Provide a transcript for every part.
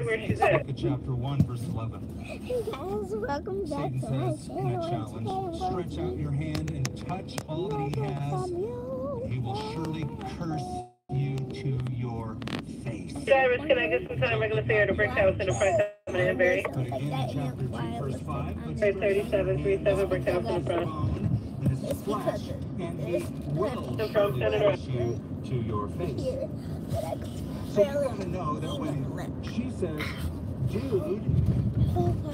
where she's at. Chapter 1, verse 11. Hey guys, welcome back Satan to my says in that challenge, stretch out your hand and touch all that he has. He will surely curse you to your face. Cyrus, can I get some time? We're going to figure out a brick house in the front of Danbury. But again, chapter 2, verse 5. 3737 brick house in the front. And his flesh, and he will surely curse you to your face. So you gotta know that when she says, dude,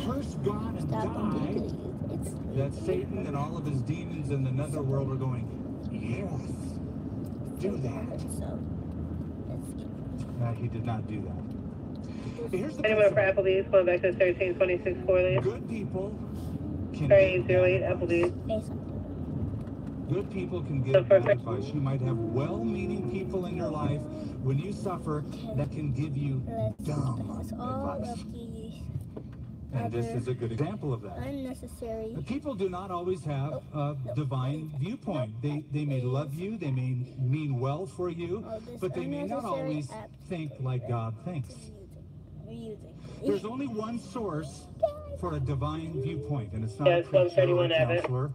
curse God and die, that Satan and all of his demons in the netherworld are going, yes, do that. No, he did not do that. Here's the Anyone for Applebee's, going back to 1326 Corley. good people can 3808 Applebee's. Good people can give bad advice. You might have well-meaning people in your life. When you suffer, that can give you dumb advice. And this is a good example of that. Unnecessary. People do not always have a divine viewpoint. They may love you, they may mean well for you, but they may not always think like God thinks. There's only one source for a divine viewpoint, and it's not a preacher or a counselor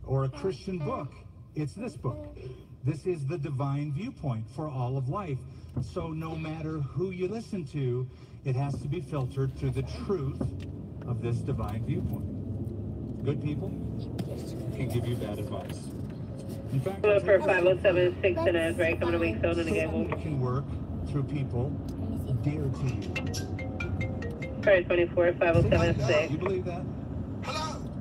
or a Christian book. It's this book. This is the divine viewpoint for all of life. So no matter who you listen to, it has to be filtered through the truth of this divine viewpoint. Good people can give you bad advice. In fact, Going for 5076 in Asbury, coming to Weekstone in the Gable. can work through people dear to you. Sorry, 24 5076. You believe that?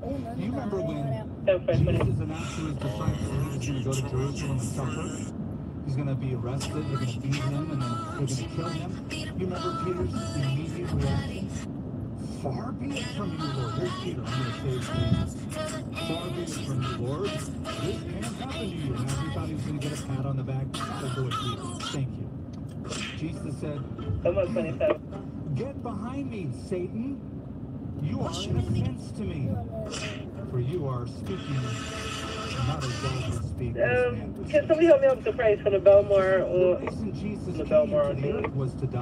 Do you remember when So for Jesus 20. announced to his disciples he's going to go to Jerusalem and suffer? He's going to be arrested, they're going to beat him, and then they're going to kill him. You remember Peter's immediate reaction? Far be it from you, Lord. Here's Peter, I'm going to save you. Far be it from you, Lord. This can't happen to you. Now he thought he was going to get a pat on the back. So go with Jesus. Thank you. Jesus said, Almost 27. get behind me, Satan. You are an offense to me. For you are speaking not as God would speak. Can somebody help me up with the price for the Belmar or Jesus the Belmar on me? was to die.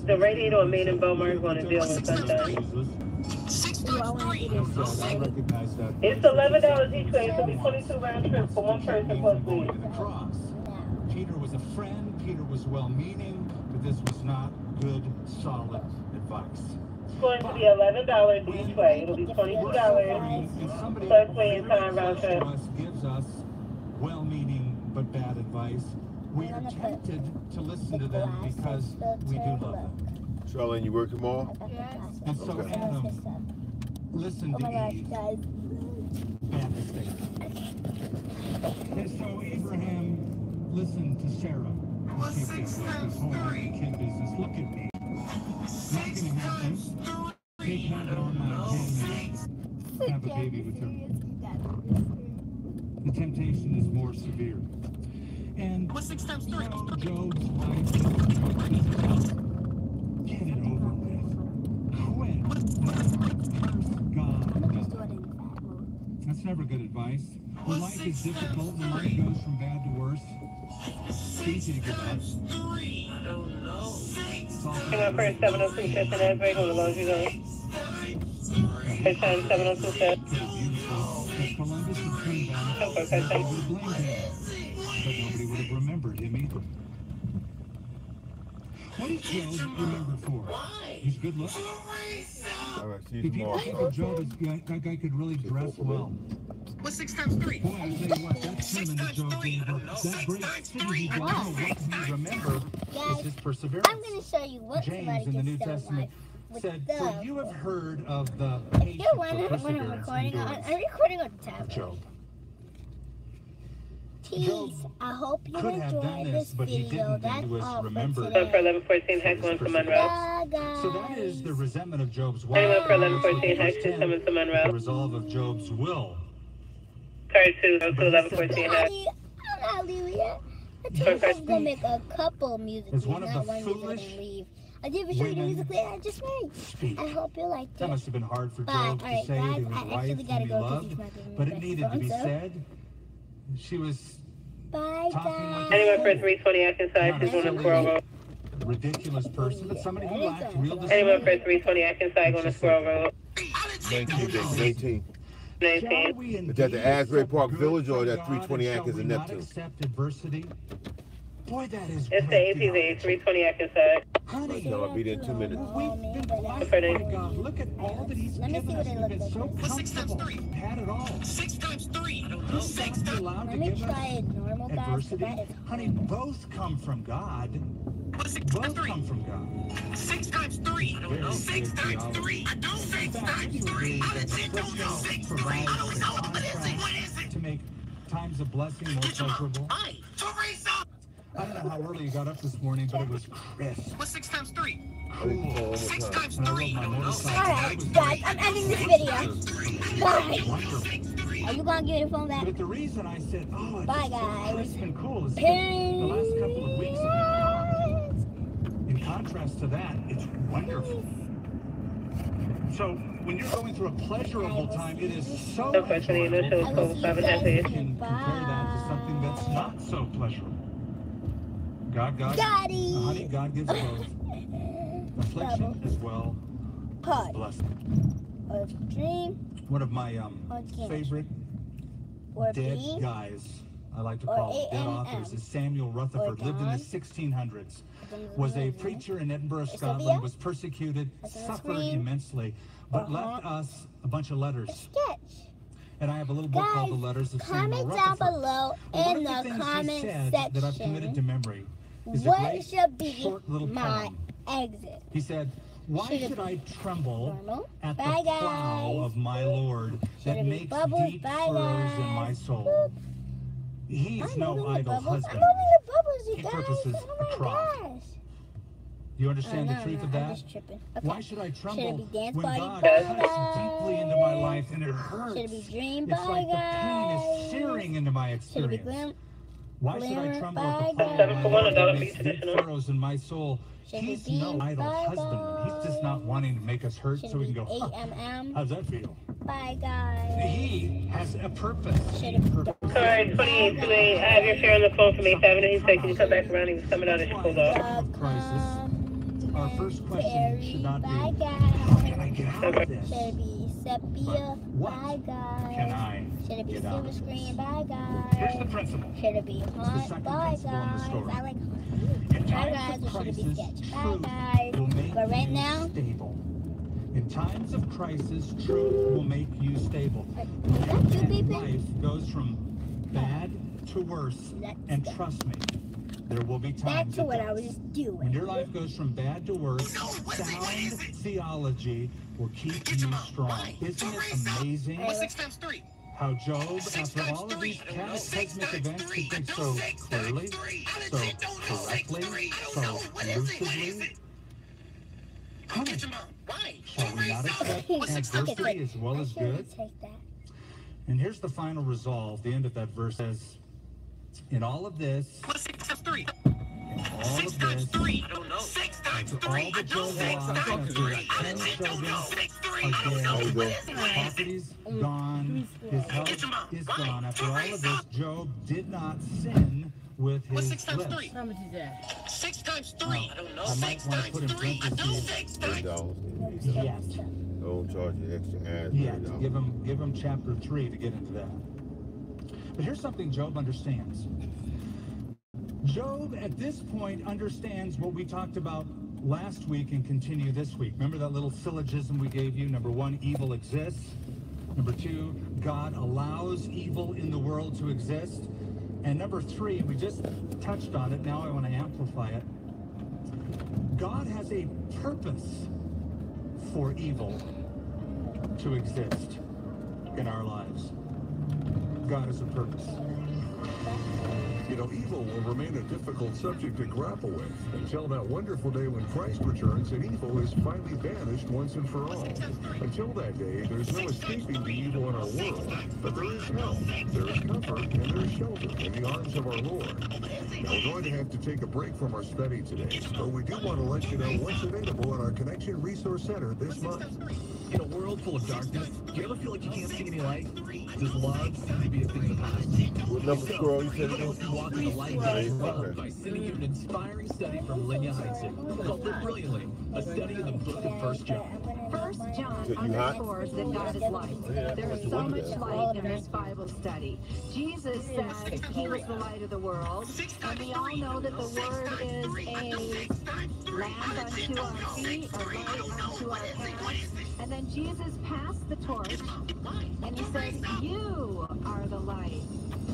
The radiator on Main and Belmar is going to deal with Sunshine. I recognize that. It's $11 each way, so it'll be 22 round trip for one person plus me. The cross. Peter was a friend, Peter was well-meaning, but this was not good, solid advice. It's going to be $11 each way. It'll be $22 plus way and time round trip. Gives us well-meaning but bad advice. We are tempted to listen to them because we do love them. Charlene, you work tomorrow? Yes. And so Adam, listen to Eve. Bad mistake. And so Abraham listened to Sarah. Kid business. Look at me. Not gonna happen. Take her on my hand. Have a baby with her. The temptation is more severe. And what's 6 times 3? Job's wife, get it over with. Quit. God. That's never good advice. When life is difficult, when life goes from bad to worse, it's easy to give up. Hang on for 702 shift in Asbury, going to Laundry Zone. First time 702 shift. If Columbus had turned back, nobody would have blamed him. But nobody would have remembered him either. What is Job remembered for? His good looks? All right, see you If people tomorrow. think of Job as that guy could really dress well. What's 6 times 3? Boy, I tell you what, that sermon that Job gave, that great city he was, what we remember is his perseverance. I'm going to show you what James in the New Testament said, for you have heard of the You patience know when or I'm perseverance recording and on, endurance I'm recording on of tablet. Job. Tease, I hope you Could have done enjoyed this, this but he video. didn't, That's and he was all for remembered. Going for today. 1114 Heck, going to Monroe. Bye, guys. So that is the resentment of Job's wife. Anyone for 1114 Heck, she's coming to The Monroe. resolve of Job's will. Sorry, 1114 Heck. I'm not leaving yet. I think I'm going to make a couple music Is videos, one of not the one video foolish and leave. I did show you the women music video I just made. Speak. I hope you liked That it. must have been hard for Bye. Job to Alright, say guys, to his I wife actually gotta whom he go 'cause loved, he's not giving me but it back needed the to be phone, so- said. She was Bye, talking guys. like Anyone for 320 Atkins side, she's going to Squirrel Road. ridiculous person, but somebody who lacked real Anyone for discernment. 320 Atkins side on the Squirrel Road. 19. Shall 19. we Is that the indeed Asbury accept Park good Village or from that God, 320 and shall Atkins we in not Neptune? accept adversity? Boy, that is It's great the ATV, theology. 320 Atkins side. Honey, I'll be there in 2 minutes. we've been blessed For by the- God. Look at all that He's Let me given see us. what it We've been looks so like. comfortable. Had it all. 6 times 3. I don't know. Couldn't God be allowed to Let me give try us it normal, guys. adversity? That is Honey, both come from God. What's 6 times Both 3? come from God. 6 times 3. I don't know. Very 6 good times theology. 3. I don't. 6 In fact, times would you 3. agree I that legit don't know. Scripture 6 3. provides I don't the know. What is it? What is contrast it? to make times of blessing more Get your mom. pleasurable? Hi. Teresa. I don't know how early you got up this morning, but it was crisp. What's 6 times 3? I need to call one 6 more time. times And I rode 3. my I don't know. motorcycle. Alright, guys, I'm ending this video. Bye. Wonderful. Are you gonna give me the phone back? But the reason I said, oh, it's Bye, just so guys. crisp and cool is because the last couple of weeks have been, in contrast to that, it's wonderful. So when you're going through a pleasurable time, it is so No question, the initial enjoyable. code 5 and a half You days. can compare that to something that's not so pleasurable. God, Daddy. honey, God gives both. Affliction as well as Pod. blessing. Or dream. One of my Okay. favorite Or dead B. guys, I like to Or call dead A&M. authors, is Samuel Rutherford. Or Lived in the Don. 1600s. Was a preacher in Edinburgh, Scotland. Sylvia? Was persecuted, Is it a suffered screen? immensely, but Or left Hawk? us a bunch of letters. Sketch. And I have a little book called The Guys, Letters of Samuel comment down Rutherford. below One in of the things he comment said that I've committed to section memory is a what great should be short little my poem. exit. He said, "Why Should it should be I tremble normal? at the Bye, plow guys. of my Lord Should that it be makes bubbles? deep Bye, furrows in guys. my soul? Boop. He's I'm no moving the idle bubbles. husband." I'm moving the bubbles, you He guys. purposes Oh a my crop. gosh. You understand Oh, the truth of I'm that? just tripping. Okay. Why should I tremble be dance when party? God Bye, cuts deeply into my life and it hurts? Should it be dream? It's Bye, like the pain is guys. searing into my Should it be experience. glim? Why should I Glimmer? tremble Bye, at the plow guys. of 7 my for Lord 1, that $1 makes deep traditional. furrows in my soul? Should it He's be no idle bye, husband. He's just not wanting to make us hurt Should so we it can be go, huh, 8 how's that feel? Bye, guys. He has a purpose. Should it be Alright, 2828. I have your share on the phone for me. 7, and he said, can you come back around? He was coming out and she pulled off. Our first question should not be, Bye, how can I guys. get out of this? Should it be sepia? What Bye, guys. Can I Should it be get out silver of screen? this? Bye, Here's the guys. principle. Should it be hunt? second Bye, principle in the guys. story. I like hunt. In Bye, times guys. of Or should it be crisis, sketch? Bye, truth guys. will make But right you now, stable. In times of crisis, truth will make you stable. is that you And beeping? life goes from bad to worse. Let's And go. trust me, there will be Back times to it what I does. was just When doing. your life goes from bad to worse, No, what is it? What is sound it? theology will keep Get your you mom. strong. Bye. Isn't it Teresa. amazing What's 6 times 3? how Job, 6 after times all of 3. these I don't know. 6 cataclysmic times events, 3. could I think don't so know. 6 clearly, times 3. I so legit don't know. 6 correctly, 3. I so don't know. What is it? What is lucidly? it? Honey, Get your mom. Why? shall we not accept What's 6 times 3? adversity as well I as should good? take that. And here's the final resolve. The end of that verse says, in all of this, What's 6 times 3? all 6 of times this, 3. I don't know. 6 times after 3. all I that don't Job know. 6 lost, times after 3. his I 10 legit don't know. children 6 3. are I don't know. dead, go. What is it? property's gone, his health Get your mom. is Why? gone. After all of this, Teresa. Job did not sin with What's his 6 times lips. 3? How much is that? 6 times 3. I don't know. I might 6 wanna times put in 3. I don't know. parentheses, 6 times. $8. Yet. Don't charge you extra ads. Yet. Give him chapter 3 to get into that. But here's something Job understands. Job, at this point, understands what we talked about last week and continue this week. Remember that little syllogism we gave you? Number 1, evil exists. Number 2, God allows evil in the world to exist. And number 3, we just touched on it. Now I want to amplify it. God has a purpose for evil to exist in our lives. God has a purpose. You know, evil will remain a difficult subject to grapple with until that wonderful day when Christ returns and evil is finally banished once and for all. Until that day, there's no escaping the evil in our world, but there is help, there is comfort, and there is shelter in the arms of our Lord. Now, we're going to have to take a break from our study today, but we do want to let you know what's available in our Connection Resource Center this month. In a world full of darkness, do you ever feel like you can't see any light? Does love seem to be a thing of the past? What number scroll you said again? walk in the light of love by sending you an inspiring study from Lenya Heitzen called Live Brilliantly, a study in the book of 1 John. 1 John So you hot? underscores that God is light. There is so much light in this Bible study. Jesus said he was the light of the world, and we all know that the word is a lamp unto our feet, a light unto our path. And then Jesus passed the torch, and he said, you are the light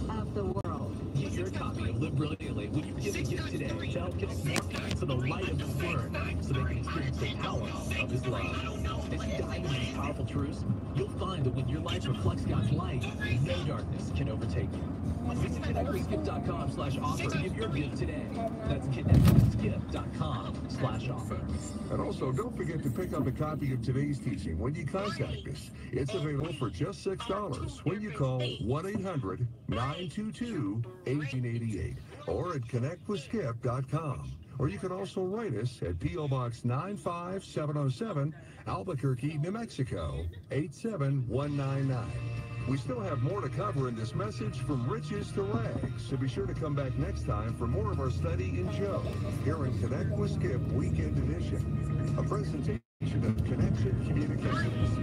of the world. Get your copy of Live Brilliantly when you give a gift today to help connect more people to the light of His Word so they can experience the power of His love. As you dive into these powerful truths, you'll find that when your life reflects God's light, no darkness can overtake you. Visit connectwithgift.com/offer to give your gift today. That's connectwithgift.com/offer. And also, don't forget to pick up a copy of today's teaching when you contact us. It's available for just $6 when you call 1-800-922-1888 or at connectwithskip.com. Or you can also write us at P.O. Box 95707, Albuquerque, New Mexico, 87199. We still have more to cover in this message from riches to rags, so be sure to come back next time for more of our study in Job here in Connect with Skip Weekend Edition, a presentation of Connection Communications.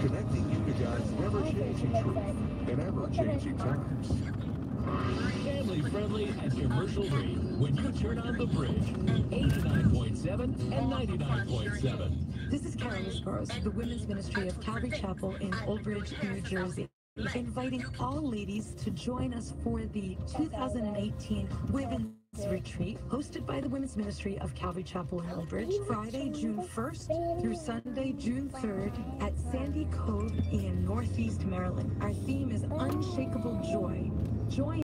Connecting you to God's never-changing truth in ever-changing times. Family-friendly and commercial-free when you turn on the bridge. 89.7 and 99.7. This is Karen Esparza, the Women's Ministry of Calvary Chapel in Old Bridge, New Jersey, inviting all ladies to join us for the 2018 Women's Retreat, hosted by the Women's Ministry of Calvary Chapel in Old Bridge, Friday, June 1st through Sunday, June 3rd at Sandy Cove in Northeast Maryland. Our theme is Unshakable Joy. Join